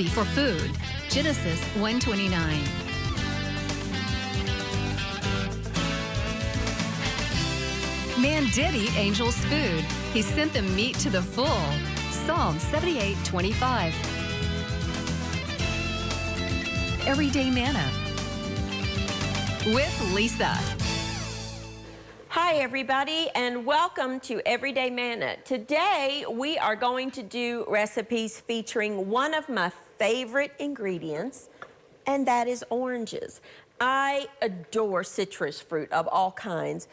For food, Genesis 1:29. Man did eat angels' food. He sent them meat to the full. Psalm 78:25. Everyday Manna with Lisa. Hi everybody, and welcome to Everyday Manna. Today we are going to do recipes featuring one of my favorite ingredients, and that is oranges. I adore citrus fruit of all kinds,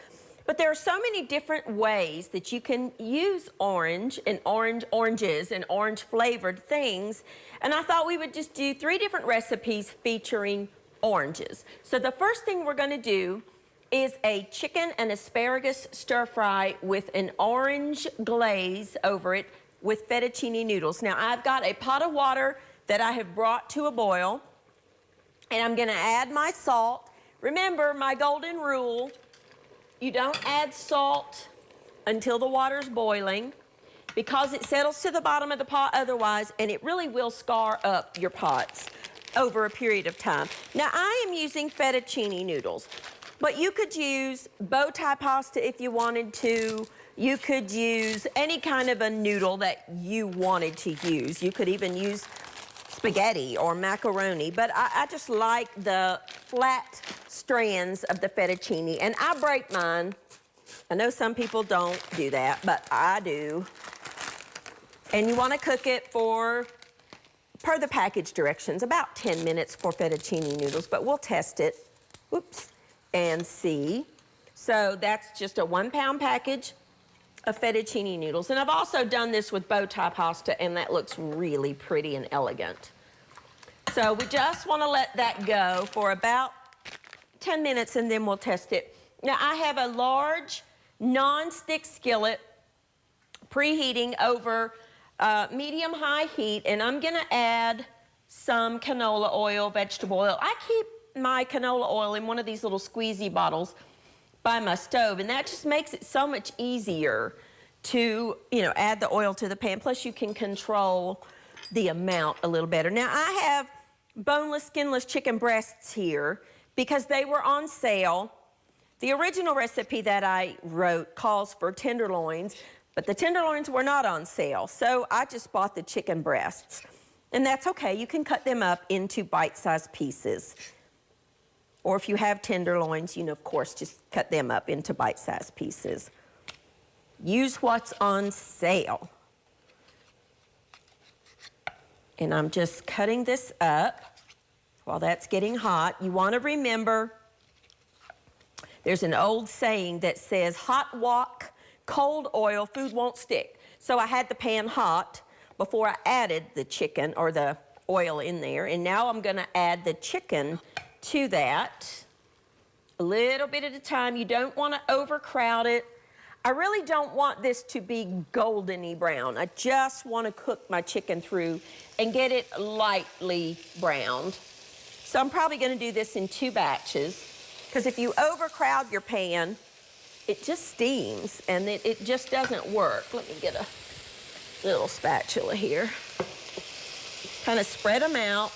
but there are so many different ways that you can use oranges and orange flavored things, and I thought we would just do 3 different recipes featuring oranges. So the first thing we're going to do is a chicken and asparagus stir fry with an orange glaze over it with fettuccine noodles. Now I've got a pot of water that I have brought to a boil, and I'm gonna add my salt. Remember my golden rule, you don't add salt until the water's boiling because it settles to the bottom of the pot otherwise, and it really will scar up your pots over a period of time. Now I am using fettuccine noodles, but you could use bow tie pasta if you wanted to. You could use any kind of a noodle that you wanted to use. You could even use spaghetti or macaroni, but I just like the flat strands of the fettuccine, and I break mine. I know some people don't do that, but I do. And you want to cook it for, per the package directions, about 10 minutes for fettuccine noodles, but we'll test it. Whoops. And see. So that's just a 1-pound package of fettuccine noodles. And I've also done this with bow tie pasta, and that looks really pretty and elegant. So we just want to let that go for about 10 minutes, and then we'll test it. Now I have a large non-stick skillet preheating over medium-high heat, and I'm going to add some canola oil, vegetable oil. I keep my canola oil in one of these little squeezy bottles by my stove, and that just makes it so much easier to, add the oil to the pan. Plus you can control the amount a little better. Now I have boneless, skinless chicken breasts here because they were on sale. The original recipe that I wrote calls for tenderloins, but the tenderloins were not on sale, so I just bought the chicken breasts. And that's okay, you can cut them up into bite-sized pieces. Or if you have tenderloins, of course, just cut them up into bite-sized pieces. Use what's on sale. And I'm just cutting this up while that's getting hot. You want to remember, there's an old saying that says, hot wok, cold oil, food won't stick. So I had the pan hot before I added the chicken or the oil in there. And now I'm going to add the chicken to that, a little bit at a time. You don't want to overcrowd it. I really don't want this to be goldeny brown. I just want to cook my chicken through and get it lightly browned. So I'm probably going to do this in 2 batches, because if you overcrowd your pan, it just steams and it just doesn't work. Let me get a little spatula here. Kind of spread them out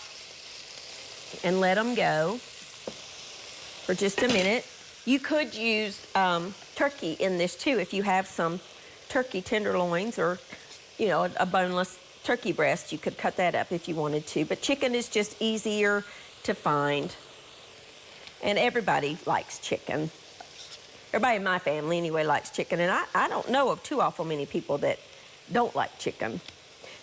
and let them go for just a minute. You could use turkey in this too if you have some turkey tenderloins or, a boneless turkey breast. You could cut that up if you wanted to, but chicken is just easier to find. And everybody likes chicken. Everybody in my family anyway likes chicken, and I don't know of too awful many people that don't like chicken.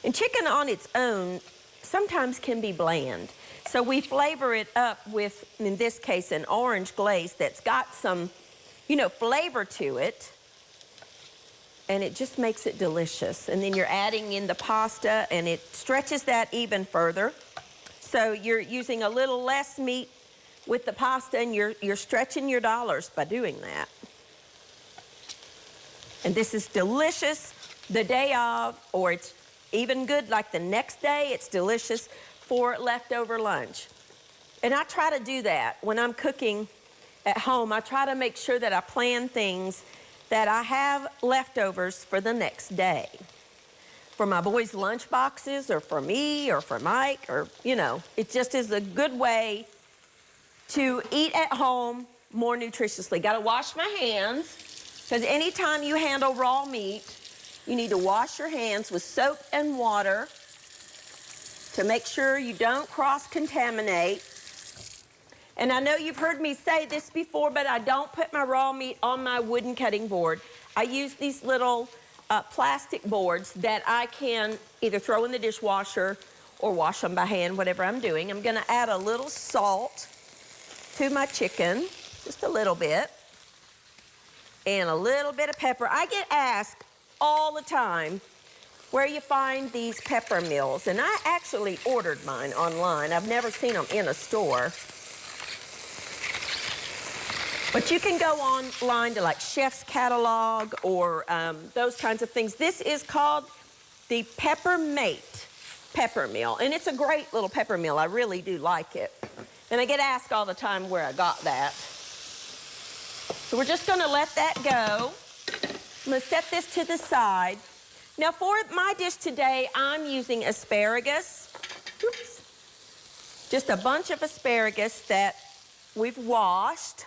And chicken on its own sometimes can be bland. So we flavor it up with, in this case, an orange glaze that's got some, flavor to it. And it just makes it delicious. And then you're adding in the pasta, and it stretches that even further. So you're using a little less meat with the pasta, and you're stretching your dollars by doing that. And this is delicious the day of, or it's even good like the next day. It's delicious for leftover lunch. And I try to do that when I'm cooking at home. I try to make sure that I plan things that I have leftovers for the next day. for my boys' lunch boxes or for me or for Mike or, you know, it just is a good way to eat at home more nutritiously. Got to wash my hands, because anytime you handle raw meat, you need to wash your hands with soap and water to make sure you don't cross-contaminate. And I know you've heard me say this before, but I don't put my raw meat on my wooden cutting board. I use these little plastic boards that I can either throw in the dishwasher or wash them by hand, whatever I'm doing. I'm gonna add a little salt to my chicken, just a little bit, and a little bit of pepper. I get asked all the time where you find these pepper mills, and I actually ordered mine online. I've never seen them in a store. But you can go online to like Chef's Catalog or those kinds of things. This is called the Peppermate pepper mill, and it's a great little pepper mill. I really do like it. And I get asked all the time where I got that. So we're just gonna let that go. I'm gonna set this to the side. Now for my dish today, I'm using asparagus. Oops. Just a bunch of asparagus that we've washed.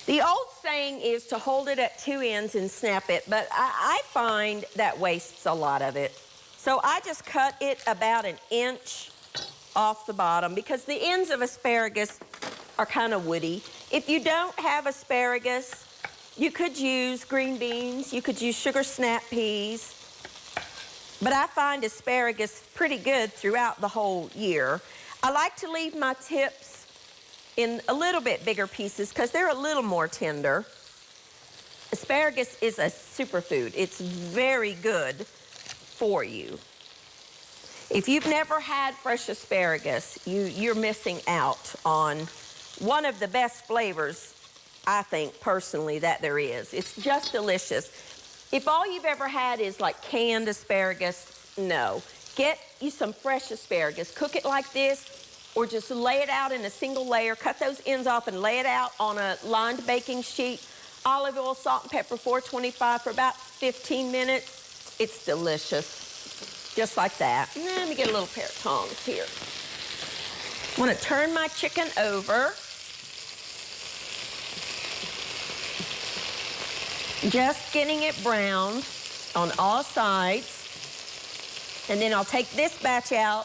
The old saying is to hold it at two ends and snap it, but I find that wastes a lot of it. So I just cut it about an inch off the bottom because the ends of asparagus are kind of woody. If you don't have asparagus, you could use green beans, you could use sugar snap peas, but I find asparagus pretty good throughout the whole year. I like to leave my tips in a little bit bigger pieces because they're a little more tender. Asparagus is a superfood. It's very good for you. If you've never had fresh asparagus, you're missing out on one of the best flavors, I think, personally, that there is. It's just delicious. If all you've ever had is like canned asparagus, no. Get you some fresh asparagus. Cook it like this, or just lay it out in a single layer. Cut those ends off and lay it out on a lined baking sheet. Olive oil, salt, and pepper, 425 for about 15 minutes. It's delicious. Just like that. Let me get a little pair of tongs here. I want to turn my chicken over. Just getting it browned on all sides. And then I'll take this batch out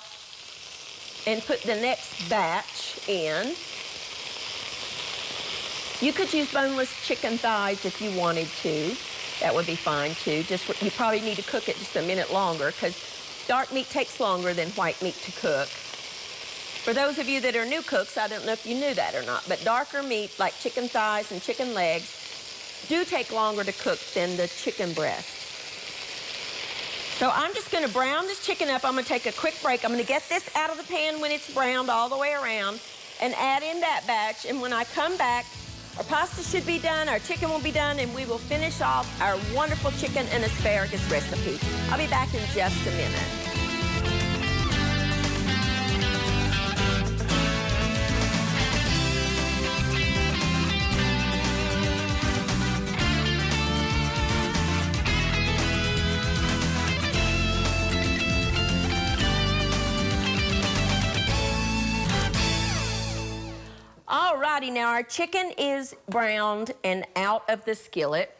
and put the next batch in. You could use boneless chicken thighs if you wanted to. That would be fine too. You probably need to cook it just a minute longer because dark meat takes longer than white meat to cook. For those of you that are new cooks, I don't know if you knew that or not, but darker meat like chicken thighs and chicken legs do take longer to cook than the chicken breast. So I'm just gonna brown this chicken up. I'm gonna take a quick break. I'm gonna get this out of the pan when it's browned all the way around and add in that batch. And when I come back, our pasta should be done, our chicken will be done, and we will finish off our wonderful chicken and asparagus recipe. I'll be back in just a minute. Alrighty, now our chicken is browned and out of the skillet.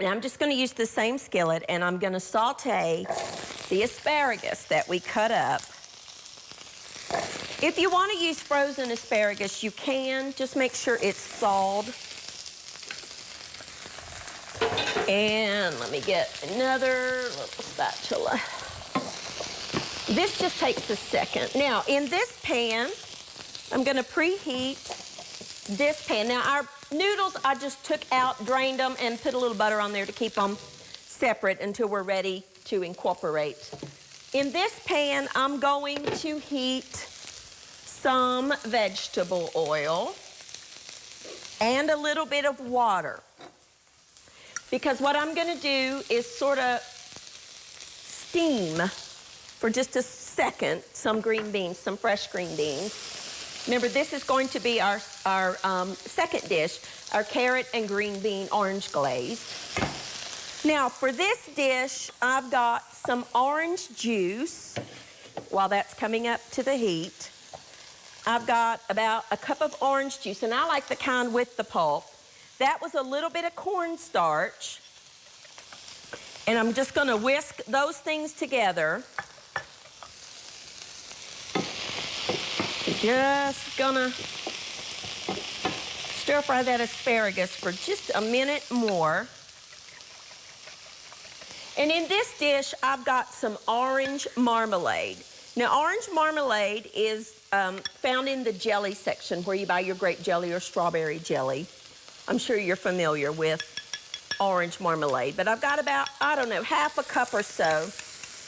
And I'm just gonna use the same skillet and I'm gonna saute the asparagus that we cut up. If you wanna use frozen asparagus, you can. Just make sure it's thawed. And let me get another little spatula. This just takes a second. Now, in this pan, I'm gonna preheat this pan. Now our noodles, I just took out, drained them, and put a little butter on there to keep them separate until we're ready to incorporate. In this pan, I'm going to heat some vegetable oil and a little bit of water. Because what I'm gonna do is sort of steam for just a second some green beans, some fresh green beans. Remember, this is going to be our second dish, our carrot and green bean orange glaze. Now, for this dish, I've got some orange juice. While that's coming up to the heat, I've got about a cup of orange juice, and I like the kind with the pulp. That was a little bit of cornstarch, and I'm just gonna whisk those things together. Just gonna stir fry that asparagus for just a minute more. And in this dish, I've got some orange marmalade. Now, orange marmalade is found in the jelly section where you buy your grape jelly or strawberry jelly. I'm sure you're familiar with orange marmalade, but I've got about, I don't know, half a cup or so.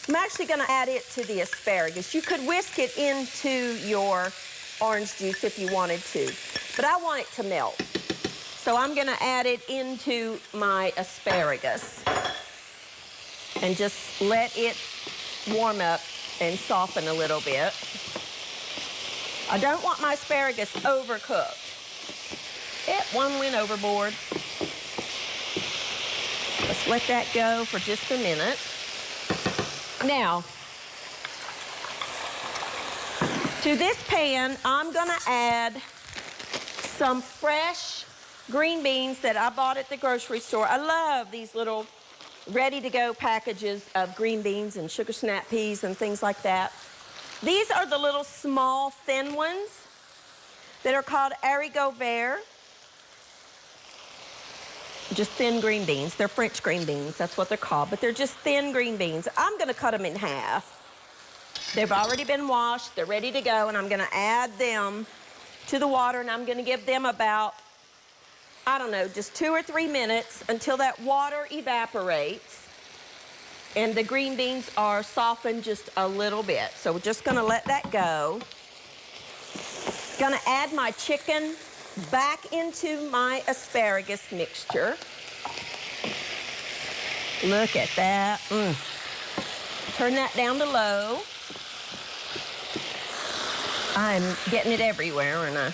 I'm actually gonna add it to the asparagus. You could whisk it into your orange juice if you wanted to, but I want it to melt. So I'm gonna add it into my asparagus and just let it warm up and soften a little bit. I don't want my asparagus overcooked. One went overboard. Let's let that go for just a minute. Now, to this pan, I'm gonna add some fresh green beans that I bought at the grocery store. I love these little ready-to-go packages of green beans and sugar snap peas and things like that. These are the little small, thin ones that are called haricots verts. Just thin green beans. They're French green beans, that's what they're called, but they're just thin green beans. I'm gonna cut them in half. They've already been washed, they're ready to go, and I'm gonna add them to the water, and I'm gonna give them about, I don't know, just 2 or 3 minutes until that water evaporates and the green beans are softened just a little bit. So we're just gonna let that go. Gonna add my chicken back into my asparagus mixture. Look at that. Turn that down to low. I'm getting it everywhere, aren't I?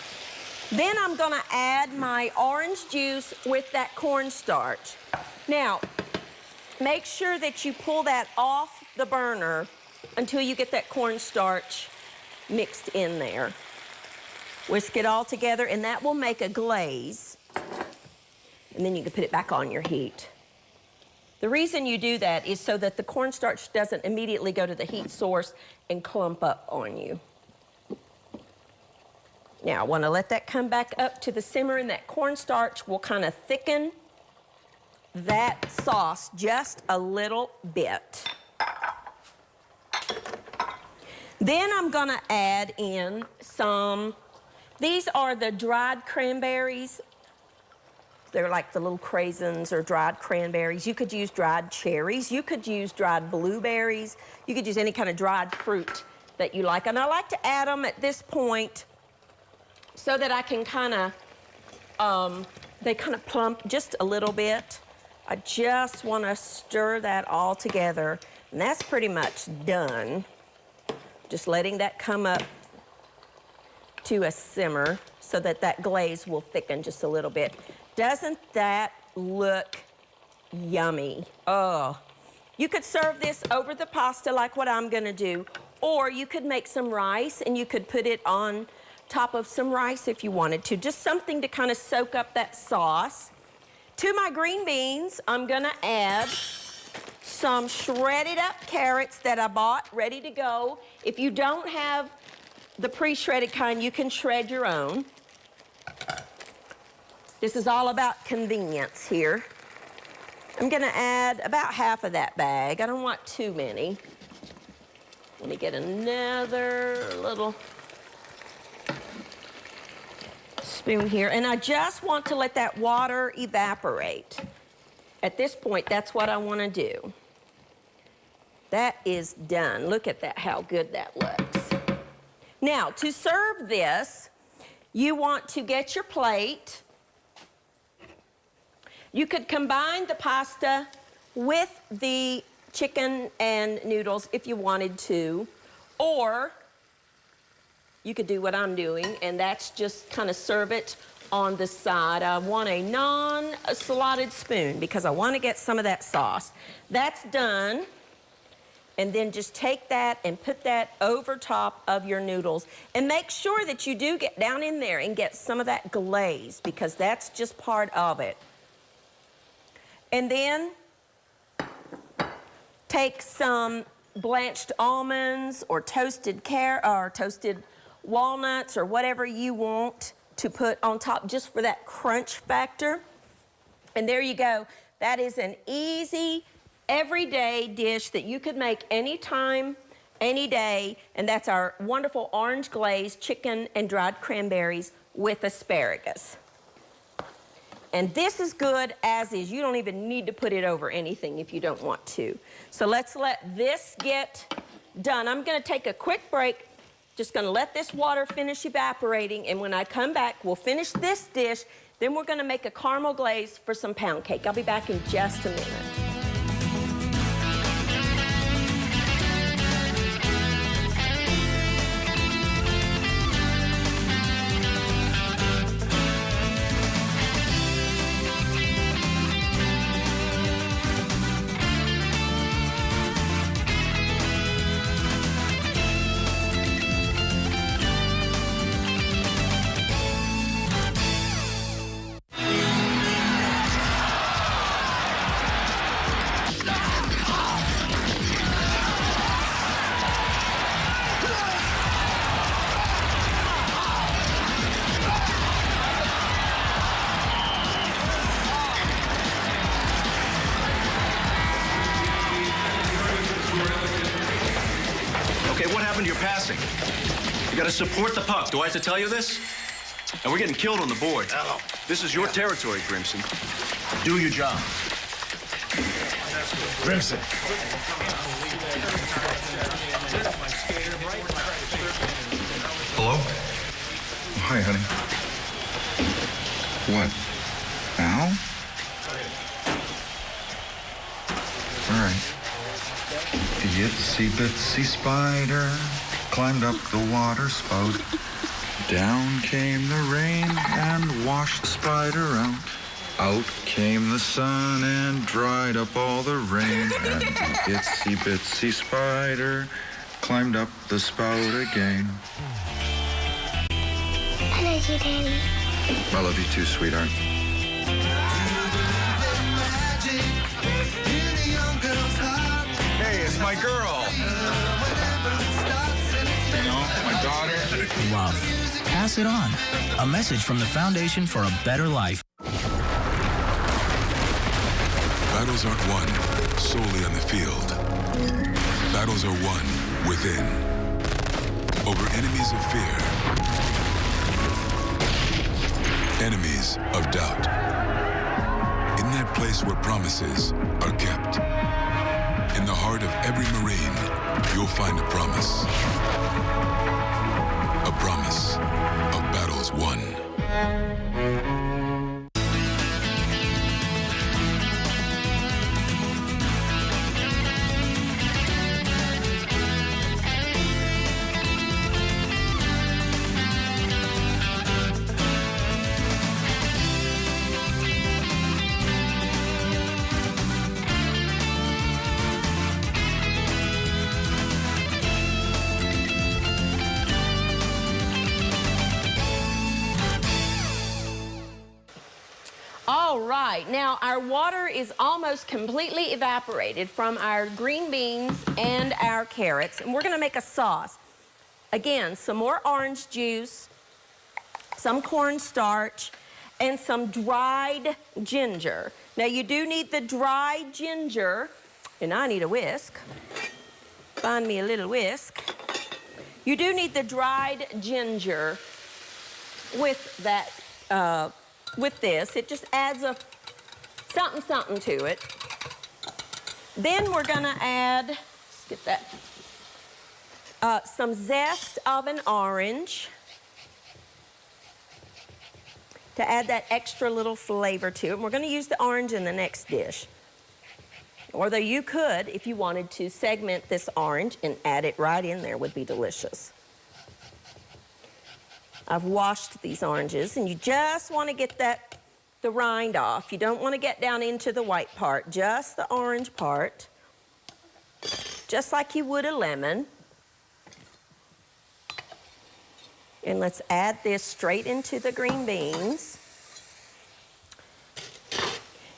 Then I'm gonna add my orange juice with that cornstarch. Now, make sure that you pull that off the burner until you get that cornstarch mixed in there. Whisk it all together, and that will make a glaze. And then you can put it back on your heat. The reason you do that is so that the cornstarch doesn't immediately go to the heat source and clump up on you. Now, I want to let that come back up to the simmer, and that cornstarch will kind of thicken that sauce just a little bit. Then I'm going to add in some, these are the dried cranberries. They're like the little craisins or dried cranberries. You could use dried cherries. You could use dried blueberries. You could use any kind of dried fruit that you like. And I like to add them at this point so that I can kind of, they kind of plump just a little bit. I just want to stir that all together. And that's pretty much done. Just letting that come up to a simmer so that that glaze will thicken just a little bit. Doesn't that look yummy? Oh, you could serve this over the pasta like what I'm gonna do, or you could make some rice and you could put it on top of some rice if you wanted to. Just something to kind of soak up that sauce. To my green beans, I'm gonna add some shredded up carrots that I bought ready to go. If you don't have the pre-shredded kind, you can shred your own. This is all about convenience here. I'm gonna add about half of that bag. I don't want too many. Let me get another little spoon here. And I just want to let that water evaporate. At this point, that's what I wanna do. That is done. Look at that, how good that looks. Now, to serve this, you want to get your plate. You could combine the pasta with the chicken and noodles if you wanted to, or you could do what I'm doing, and that's just kind of serve it on the side. I want a non-slotted spoon because I want to get some of that sauce. That's done. And then just take that and put that over top of your noodles. And make sure that you do get down in there and get some of that glaze because that's just part of it. And then take some blanched almonds or toasted walnuts or whatever you want to put on top just for that crunch factor. And there you go. That is an easy, everyday dish that you could make anytime, any day, and that's our wonderful orange glazed chicken and dried cranberries with asparagus. And this is good as is. You don't even need to put it over anything if you don't want to. So let's let this get done. I'm gonna take a quick break. Just gonna let this water finish evaporating, and when I come back, we'll finish this dish, then we're gonna make a caramel glaze for some pound cake. I'll be back in just a minute. Okay, what happened to your passing? You gotta support the puck. Do I have to tell you this? And we're getting killed on the board. Hello. This is your territory, Grimson. Do your job. Grimson. Hello? Oh, hi, honey. What? Now? All right. The itsy bitsy spider climbed up the water spout. Down came the rain and washed the spider out. Out came the sun and dried up all the rain. And the itsy bitsy spider climbed up the spout again. I love you, Daddy. I love you too, sweetheart. Hey, it's my girl. You know, my daughter. Love. Pass it on. A message from the Foundation for a Better Life. Battles aren't won solely on the field. Battles are won within. Over enemies of fear. Enemies of doubt. In that place where promises are kept. In the heart of every Marine, you'll find a promise. A promise of battles won. All right, now our water is almost completely evaporated from our green beans and our carrots, and we're gonna make a sauce. Again, some more orange juice, some cornstarch, and some dried ginger. Now you do need the dried ginger, and I need a whisk. Find me a little whisk. You do need the dried ginger with that, with this. It just adds a something to it. Then we're gonna add, let's get that, some zest of an orange to add that extra little flavor to it. And we're gonna use the orange in the next dish. Although you could, if you wanted to, segment this orange and add it right in there, would be delicious. I've washed these oranges, and you just want to get the rind off. You don't want to get down into the white part, just the orange part, just like you would a lemon. And let's add this straight into the green beans.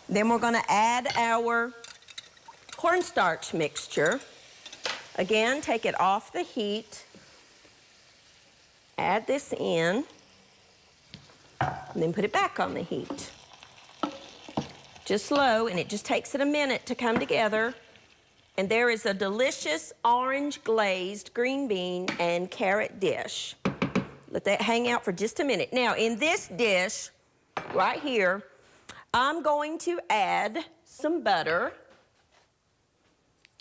Then we're going to add our cornstarch mixture. Again, take it off the heat. Add this in. And then put it back on the heat. Just low, and it just takes it a minute to come together. And there is a delicious orange glazed green bean and carrot dish. Let that hang out for just a minute. Now, in this dish right here, I'm going to add some butter.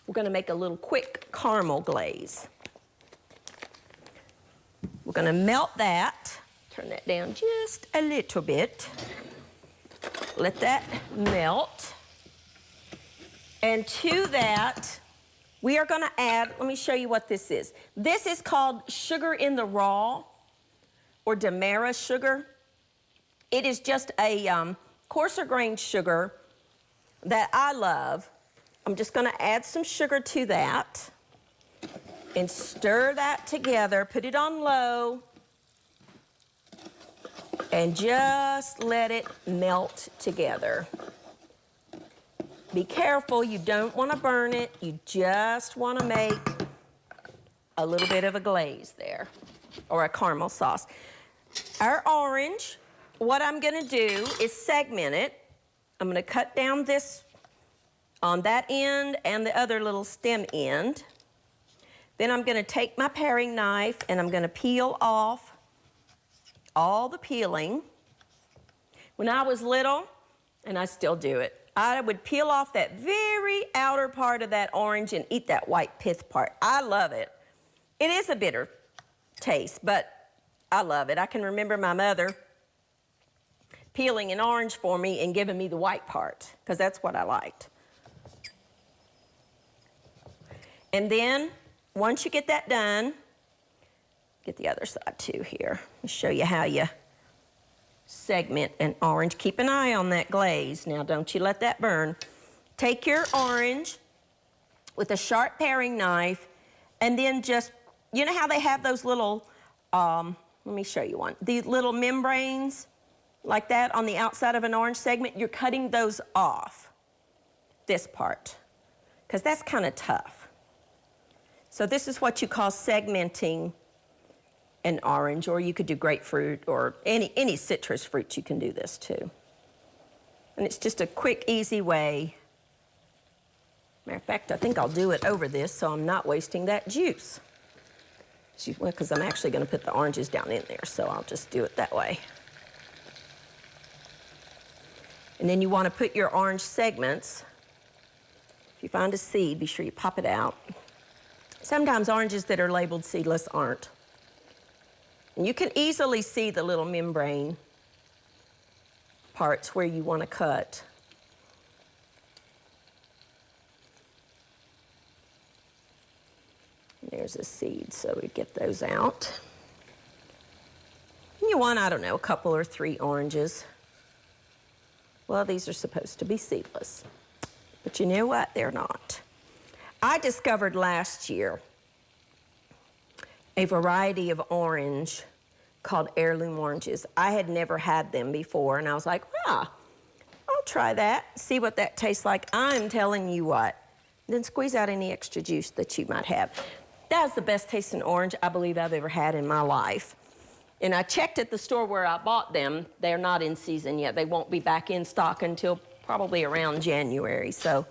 We're going to make a little quick caramel glaze. We're going to melt that. Turn that down just a little bit. Let that melt. And to that, we are going to add, let me show you what this is. This is called sugar in the raw, or Demerara sugar. It is just a coarser grained sugar that I love. I'm just going to add some sugar to that and stir that together. Put it on low and just let it melt together. Be careful, you don't want to burn it. You just want to make a little bit of a glaze there, or a caramel sauce. Our orange, what I'm going to do is segment it. I'm going to cut down this on that end and the other little stem end. Then I'm going to take my paring knife and I'm going to peel off all the peeling. When I was little, and I still do it, I would peel off that very outer part of that orange and eat that white pith part. I love it. It is a bitter taste, but I love it. I can remember my mother peeling an orange for me and giving me the white part, because that's what I liked. And then, once you get that done, get the other side too here. I'll show you how you segment an orange. Keep an eye on that glaze. Now, don't you let that burn. Take your orange with a sharp paring knife, and then just, you know how they have those little, let me show you one. These little membranes like that on the outside of an orange segment, you're cutting those off, this part, because that's kind of tough. So this is what you call segmenting an orange, or you could do grapefruit, or any citrus fruit, you can do this too. And it's just a quick, easy way. Matter of fact, I think I'll do it over this so I'm not wasting that juice. Well, because I'm actually going to put the oranges down in there, so I'll just do it that way. And then you want to put your orange segments. If you find a seed, be sure you pop it out. Sometimes oranges that are labeled seedless aren't. And you can easily see the little membrane parts where you want to cut. There's a seed, so we get those out. You want, I don't know, a couple or 3 oranges. Well, these are supposed to be seedless, but you know what? They're not. I discovered last year a variety of orange called heirloom oranges. I had never had them before, and I was like, I'll try that, see what that tastes like. I'm telling you what. Then squeeze out any extra juice that you might have. That was the best tasting orange I believe I've ever had in my life. And I checked at the store where I bought them. They're not in season yet. They won't be back in stock until probably around January. So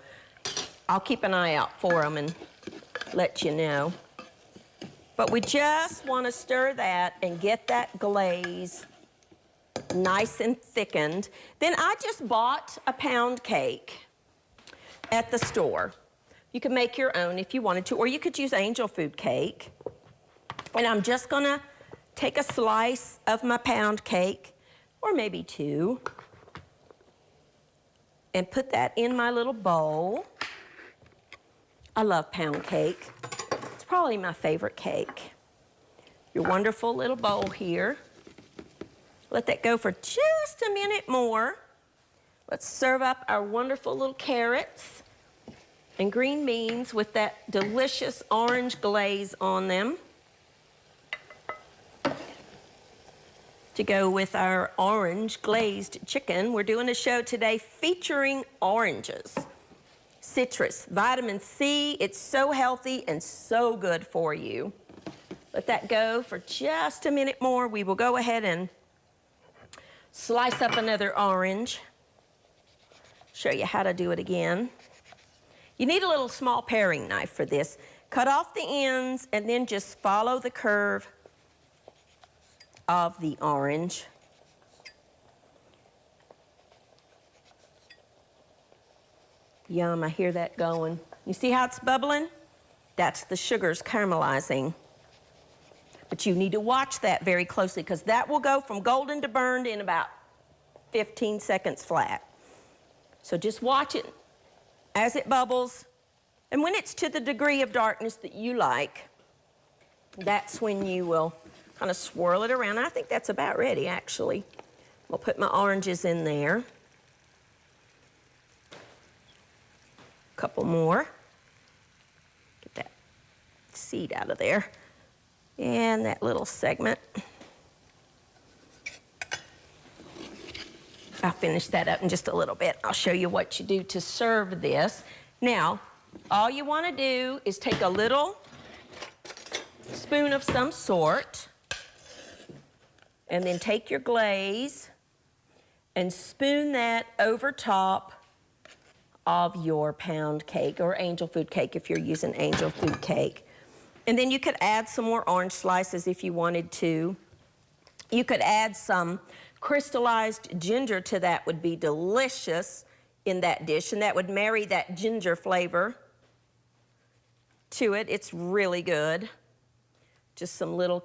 I'll keep an eye out for them and let you know. But we just want to stir that and get that glaze nice and thickened. Then I just bought a pound cake at the store. You can make your own if you wanted to, or you could use angel food cake. And I'm just going to take a slice of my pound cake, or maybe 2, and put that in my little bowl. I love pound cake. It's probably my favorite cake. Your wonderful little bowl here. Let that go for just a minute more. Let's serve up our wonderful little carrots and green beans with that delicious orange glaze on them to go with our orange glazed chicken. We're doing a show today featuring oranges. Citrus, vitamin C, it's so healthy and so good for you. Let that go for just a minute more. We will go ahead and slice up another orange. Show you how to do it again. You need a little small paring knife for this. Cut off the ends and then just follow the curve of the orange. Yum, I hear that going. You see how it's bubbling? That's the sugars caramelizing. But you need to watch that very closely because that will go from golden to burned in about 15 seconds flat. So just watch it as it bubbles. And when it's to the degree of darkness that you like, that's when you will kind of swirl it around. I think that's about ready, actually. We'll put my oranges in there. A couple more. Get that seed out of there. And that little segment. I'll finish that up in just a little bit. I'll show you what you do to serve this. Now, all you want to do is take a little spoon of some sort and then take your glaze and spoon that over top of your pound cake or angel food cake if you're using angel food cake. And then you could add some more orange slices if you wanted to. You could add some crystallized ginger to that, would be delicious in that dish, and that would marry that ginger flavor to it. It's really good. Just some little